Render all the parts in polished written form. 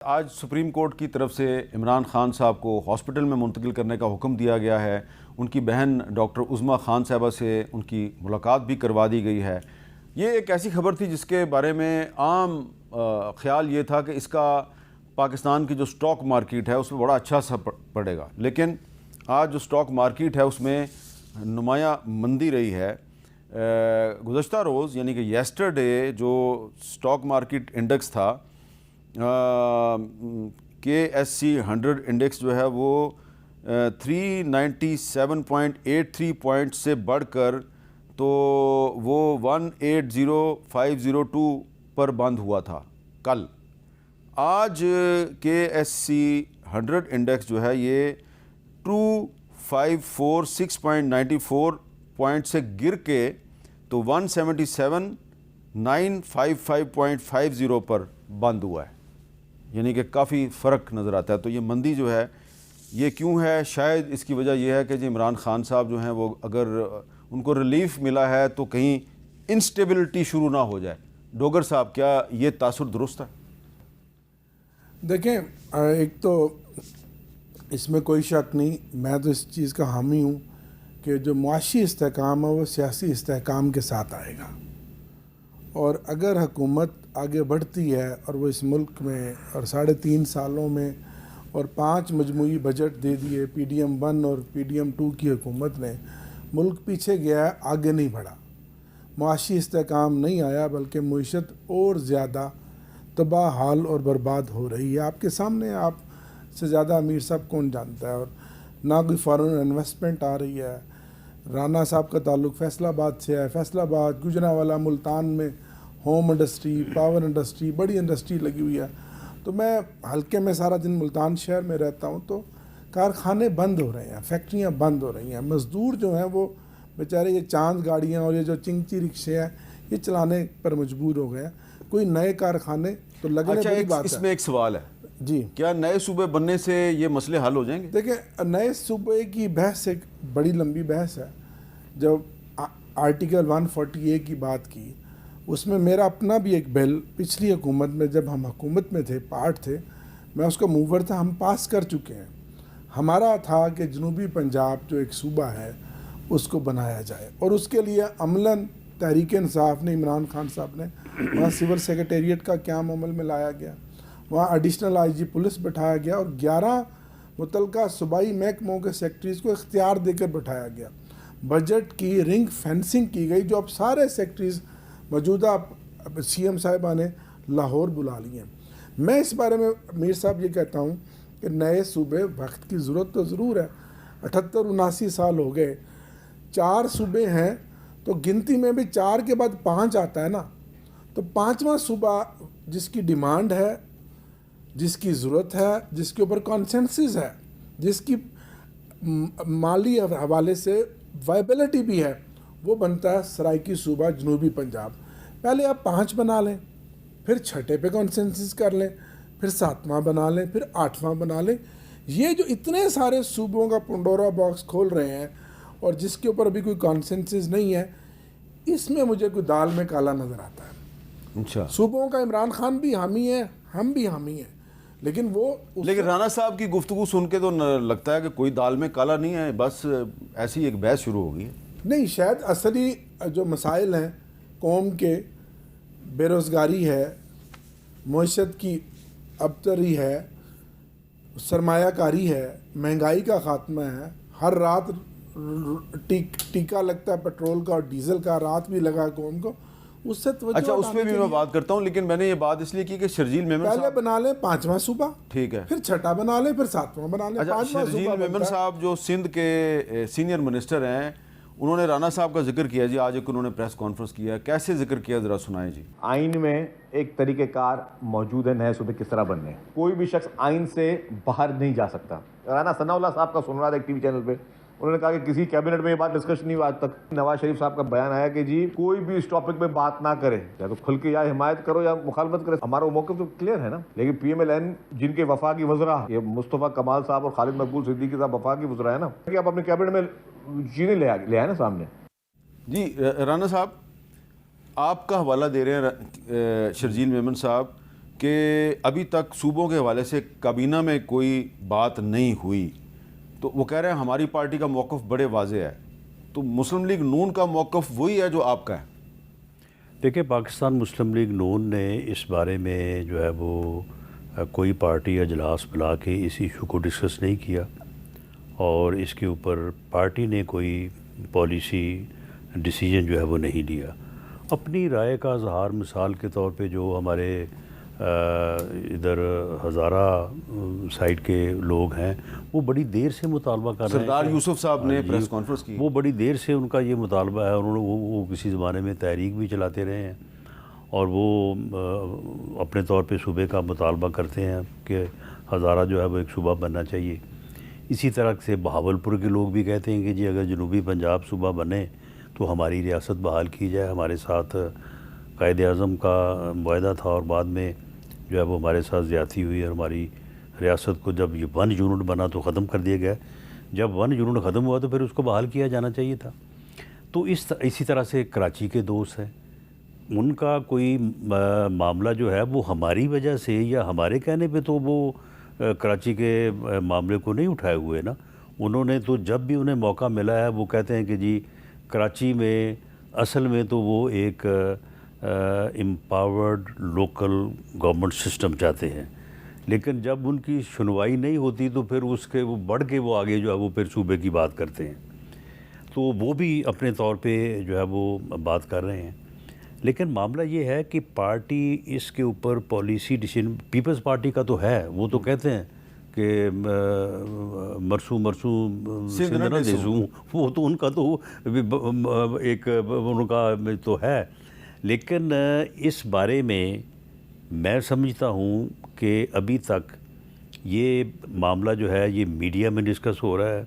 آج supreme court کی طرف سے عمران خان صاحب کو ہاسپٹل میں منتقل کرنے کا حکم دیا گیا ہے۔ ان کی بہن ڈاکٹر عظمیٰ خان صاحبہ سے ان کی ملاقات بھی کروا دی گئی ہے۔ یہ ایک ایسی خبر تھی جس کے بارے میں عام خیال یہ تھا کہ اس کا پاکستان کی جو سٹاک مارکیٹ ہے اس میں بڑا اچھا اثر پڑے گا، لیکن آج جو سٹاک مارکیٹ ہے اس میں نمایاں مندی رہی ہے۔ گزشتہ روز یعنی کہ یسٹرڈے جو سٹاک مارکیٹ انڈیکس تھا KSE 100 انڈیکس جو ہے وہ 397.83 پوائنٹ سے بڑھ کر تو وہ 180,502 پر بند ہوا تھا کل۔ آج KSE 100 انڈیکس جو ہے یہ 2546.94 پوائنٹ سے گر کے تو 177,955.50 پر بند ہوا ہے، یعنی کہ کافی فرق نظر آتا ہے۔ تو یہ مندی جو ہے یہ کیوں ہے؟ شاید اس کی وجہ یہ ہے کہ عمران خان صاحب جو ہیں وہ اگر ان کو ریلیف ملا ہے تو کہیں انسٹیبلٹی شروع نہ ہو جائے۔ ڈوگر صاحب، کیا یہ تاثر درست ہے؟ دیکھیں، ایک تو اس میں کوئی شک نہیں، میں تو اس چیز کا حامی ہوں کہ جو معاشی استحکام ہے وہ سیاسی استحکام کے ساتھ آئے گا، اور اگر حکومت آگے بڑھتی ہے اور وہ اس ملک میں اور 3.5 سالوں میں اور 5 مجموعی بجٹ دے دیے PDM 1 اور PDM 2 کی حکومت نے، ملک پیچھے گیا ہے، آگے نہیں بڑھا، معاشی استحکام نہیں آیا بلکہ معیشت اور زیادہ تباہ حال اور برباد ہو رہی ہے۔ آپ کے سامنے، آپ سے زیادہ امیر صاحب کون جانتا ہے، اور نہ کوئی فارن انویسٹمنٹ آ رہی ہے۔ رانا صاحب کا تعلق فیصل آباد سے ہے، فیصل آباد، گوجرانوالہ، ملتان میں ہوم انڈسٹری، پاور انڈسٹری، بڑی انڈسٹری لگی ہوئی ہے۔ تو میں حلقے میں سارا دن ملتان شہر میں رہتا ہوں، تو کارخانے بند ہو رہے ہیں، فیکٹریاں بند ہو رہی ہیں، مزدور جو ہیں وہ بیچارے یہ چاند گاڑیاں اور یہ جو چنگچی رکشے ہیں یہ چلانے پر مجبور ہو گئے ہیں۔ کوئی نئے کارخانے تو لگنے بڑی بات ہے۔ اس میں ایک سوال ہے جی، کیا نئے صوبے بننے سے یہ مسئلے حل ہو جائیں گے؟ دیکھیں، نئے صوبے کی بحث ایک بڑی لمبی بحث ہے۔ جب آرٹیکل 140A کی بات کی، اس میں میرا اپنا بھی ایک بل پچھلی حکومت میں جب ہم حکومت میں تھے، پارٹ تھے، میں اس کا موور تھا، ہم پاس کر چکے ہیں۔ ہمارا تھا کہ جنوبی پنجاب جو ایک صوبہ ہے اس کو بنایا جائے، اور اس کے لیے عملاً تحریک انصاف نے، عمران خان صاحب نے وہاں سول سیکریٹریٹ کا قیام عمل میں لایا گیا، وہاں ایڈیشنل IG پولیس بٹھایا گیا، اور 11 متعلقہ صوبائی محکموں کے سیکٹریز کو اختیار دے کر بٹھایا گیا۔ بجٹ کی رنگ فینسنگ کی گئی، جو اب سارے سیکٹریز موجودہ CM صاحبہ نے لاہور بلا لی ہیں۔ میں اس بارے میں میر صاحب یہ کہتا ہوں کہ نئے صوبے وقت کی ضرورت تو ضرور ہے۔ 78-79 سال ہو گئے، 4 صوبے ہیں، تو گنتی میں بھی 4 کے بعد 5 آتا ہے نا، تو 5واں صوبہ جس کی ڈیمانڈ ہے، جس کی ضرورت ہے، جس کے اوپر کانسنسس ہے، جس کی مالی حوالے سے وائبلٹی بھی ہے، وہ بنتا ہے سرائکی صوبہ جنوبی پنجاب۔ پہلے آپ 5 بنا لیں، پھر 6 پہ کانسنسس کر لیں، پھر 7واں بنا لیں، پھر 8واں بنا لیں۔ یہ جو اتنے سارے صوبوں کا پنڈورا باکس کھول رہے ہیں اور جس کے اوپر ابھی کوئی کانسنسس نہیں ہے، اس میں مجھے کوئی دال میں کالا نظر آتا ہے۔ اچھا، صوبوں کا عمران خان بھی حامی ہے، ہم بھی حامی ہیں، لیکن رانا صاحب کی گفتگو سن کے تو لگتا ہے کہ کوئی دال میں کالا نہیں ہے، بس ایسی ایک بحث شروع ہو گئی ہے۔ نہیں، شاید اصلی جو مسائل ہیں قوم کے، بے روزگاری ہے، معیشت کی ابتری ہے، سرمایہ کاری ہے، مہنگائی کا خاتمہ ہے، ہر رات ٹیکہ لگتا ہے پیٹرول کا اور ڈیزل کا، رات بھی لگا قوم کو، اس سے توجہ۔ اچھا، اس پہ بھی میں بات کرتا ہوں، لیکن میں نے یہ بات اس لیے کی کہ شرجیل میمن پہلے بنا لیں 5واں صوبہ، ٹھیک ہے، پھر 6 بنا لیں، پھر 7واں بنا لیں، 5واں صوبہ۔ شرجیل میمن صاحب جو سندھ کے سینئر منسٹر ہیں، انہوں نے رانا صاحب کا ذکر کیا جی، آج ایک انہوں نے پریس کانفرنس کیا، کیسے ذکر کیا ذرا سنائیں جی۔ آئین میں ایک طریقہ کار موجود ہے نئے صوبے کس طرح بننے، کوئی بھی شخص آئین سے باہر نہیں جا سکتا۔ رانا ثناء اللہ صاحب کا سن رہا تھا ایک TV چینل پہ، انہوں نے کہا کہ کسی کیبنٹ میں یہ بات ڈسکشن نہیں ہوا آج تک۔ نواز شریف صاحب کا بیان آیا کہ جی کوئی بھی اس ٹاپک پہ بات نہ کرے، یا تو کھل کے یا حمایت کرو یا مخالفت کرے، ہمارا موقف تو کلیئر ہے نا۔ لیکن PMLN جن کے وفاقی وزراء، یہ مصطفیٰ کمال صاحب اور خالد مقبول صدیقی صاحب وفاقی وزراء ہیں نا، کہ آپ اپنے کیبنٹ میں چیزیں لے آئے نا سامنے۔ جی رانا صاحب، آپ کا حوالہ دے رہے ہیں شرجیل میمن صاحب کہ ابھی تک صوبوں کے حوالے سے کابینہ میں کوئی بات نہیں ہوئی، تو وہ کہہ رہے ہیں ہماری پارٹی کا موقف بڑے واضح ہے، تو مسلم لیگ نون کا موقف وہی ہے جو آپ کا ہے؟ دیکھیں، پاکستان مسلم لیگ نون نے اس بارے میں جو ہے وہ کوئی پارٹی اجلاس بلا کے اس ایشو کو ڈسکس نہیں کیا، اور اس کے اوپر پارٹی نے کوئی پالیسی ڈیسیجن جو ہے وہ نہیں لیا۔ اپنی رائے کا اظہار مثال کے طور پہ جو ہمارے ادھر ہزارہ سائڈ کے لوگ ہیں وہ بڑی دیر سے مطالبہ کر رہے ہیں۔ سردار یوسف صاحب نے جی، پریس کانفرنس کی، وہ بڑی دیر سے ان کا یہ مطالبہ ہے، انہوں نے وہ کسی زمانے میں تحریک بھی چلاتے رہے ہیں، اور وہ اپنے طور پہ صوبے کا مطالبہ کرتے ہیں کہ ہزارہ جو ہے وہ ایک صوبہ بننا چاہیے۔ اسی طرح سے بہاولپور کے لوگ بھی کہتے ہیں کہ جی اگر جنوبی پنجاب صوبہ بنے تو ہماری ریاست بحال کی جائے۔ ہمارے ساتھ قائد اعظم کا معاہدہ تھا اور بعد میں جو ہے وہ ہمارے ساتھ زیادتی ہوئی، اور ہماری ریاست کو جب یہ 1 یونٹ بنا تو ختم کر دیا گیا۔ جب 1 یونٹ ختم ہوا تو پھر اس کو بحال کیا جانا چاہیے تھا۔ تو اسی طرح سے کراچی کے دوست ہیں، ان کا کوئی معاملہ جو ہے وہ ہماری وجہ سے یا ہمارے کہنے پہ تو وہ کراچی کے معاملے کو نہیں اٹھائے ہوئے نا۔ انہوں نے تو جب بھی انہیں موقع ملا ہے وہ کہتے ہیں کہ جی کراچی میں اصل میں تو وہ ایک امپاورڈ لوکل گورنمنٹ سسٹم چاہتے ہیں، لیکن جب ان کی سنوائی نہیں ہوتی تو پھر اس کے وہ بڑھ کے وہ آگے جو ہے وہ پھر صوبے کی بات کرتے ہیں۔ تو وہ بھی اپنے طور پہ جو ہے وہ بات کر رہے ہیں، لیکن معاملہ یہ ہے کہ پارٹی اس کے اوپر پالیسی ڈیسیژن، پیپلز پارٹی کا تو ہے، وہ تو کہتے ہیں کہ مرسو سندھ نہ دیسوں، وہ تو ان کا تو ایک ان کا تو ہے، لیکن اس بارے میں سمجھتا ہوں کہ ابھی تک یہ معاملہ جو ہے یہ میڈیا میں ڈسکس ہو رہا ہے،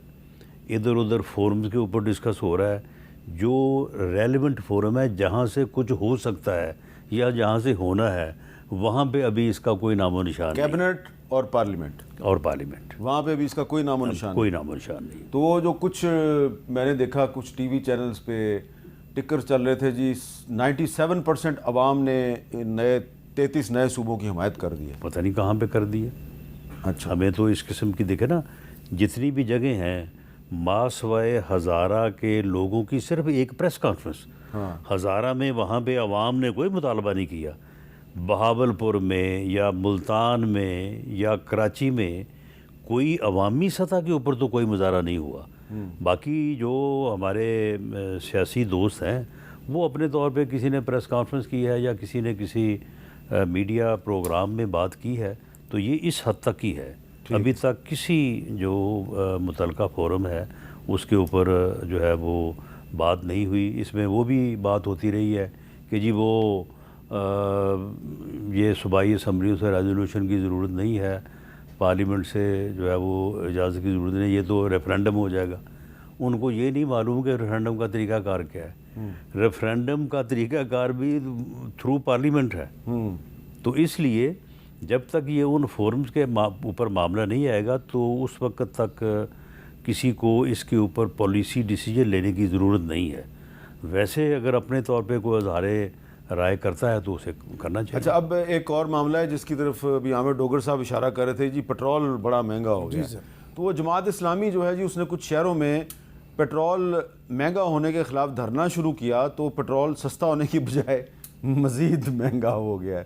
ادھر ادھر فورمز کے اوپر ڈسکس ہو رہا ہے، جو ریلیونٹ فورم ہے جہاں سے کچھ ہو سکتا ہے یا جہاں سے ہونا ہے وہاں پہ ابھی اس کا کوئی نام و نشان نہیں۔ کیبنٹ اور پارلیمنٹ وہاں پہ بھی اس کا کوئی نام و نشان کوئی نام و نشان نہیں۔ تو وہ جو کچھ میں نے دیکھا کچھ ٹی وی چینلز پہ ٹکر چل رہے تھے جی 97% عوام نے 33 نئے صوبوں کی حمایت کر دی ہے۔ پتہ نہیں کہاں پہ کر دی ہے۔ اچھا، ہمیں تو اس قسم کی دیکھے نا، جتنی بھی جگہ ہیں ماسوائے ہزارہ کے لوگوں کی صرف ایک پریس کانفرنس، ہزارہ میں وہاں پہ عوام نے کوئی مطالبہ نہیں کیا، بہاولپور میں یا ملتان میں یا کراچی میں کوئی عوامی سطح کے اوپر تو کوئی مظاہرہ نہیں ہوا۔ باقی جو ہمارے سیاسی دوست ہیں وہ اپنے طور پہ کسی نے پریس کانفرنس کی ہے یا کسی نے کسی میڈیا پروگرام میں بات کی ہے، تو یہ اس حد تک ہی ہے۔ ابھی تک کسی جو متعلقہ فورم ہے اس کے اوپر جو ہے وہ بات نہیں ہوئی۔ اس میں وہ بھی بات ہوتی رہی ہے کہ جی وہ یہ صوبائی اسمبلیوں سے ریزولوشن کی ضرورت نہیں ہے، پارلیمنٹ سے جو ہے وہ اجازت کی ضرورت نہیں، یہ تو ریفرینڈم ہو جائے گا۔ ان کو یہ نہیں معلوم کہ ریفرینڈم کا طریقہ کار کیا ہے۔ ریفرینڈم کا طریقہ کار بھی تھرو پارلیمنٹ ہے۔ تو اس لیے جب تک یہ ان فورمز کے اوپر معاملہ نہیں آئے گا تو اس وقت تک کسی کو اس کے اوپر پالیسی ڈیسیجن لینے کی ضرورت نہیں ہے۔ ویسے اگر اپنے طور پہ کوئی اظہار رائے کرتا ہے تو اسے کرنا چاہیے۔ اچھا، اب ایک اور معاملہ ہے جس کی طرف ابھی عامر ڈوگر صاحب اشارہ کر رہے تھے جی، پٹرول بڑا مہنگا ہو گیا۔ تو وہ جماعت اسلامی جو ہے جی اس نے کچھ شہروں میں پٹرول مہنگا ہونے کے خلاف دھرنا شروع کیا، تو پٹرول سستا ہونے کی بجائے مزید مہنگا ہو گیا ہے۔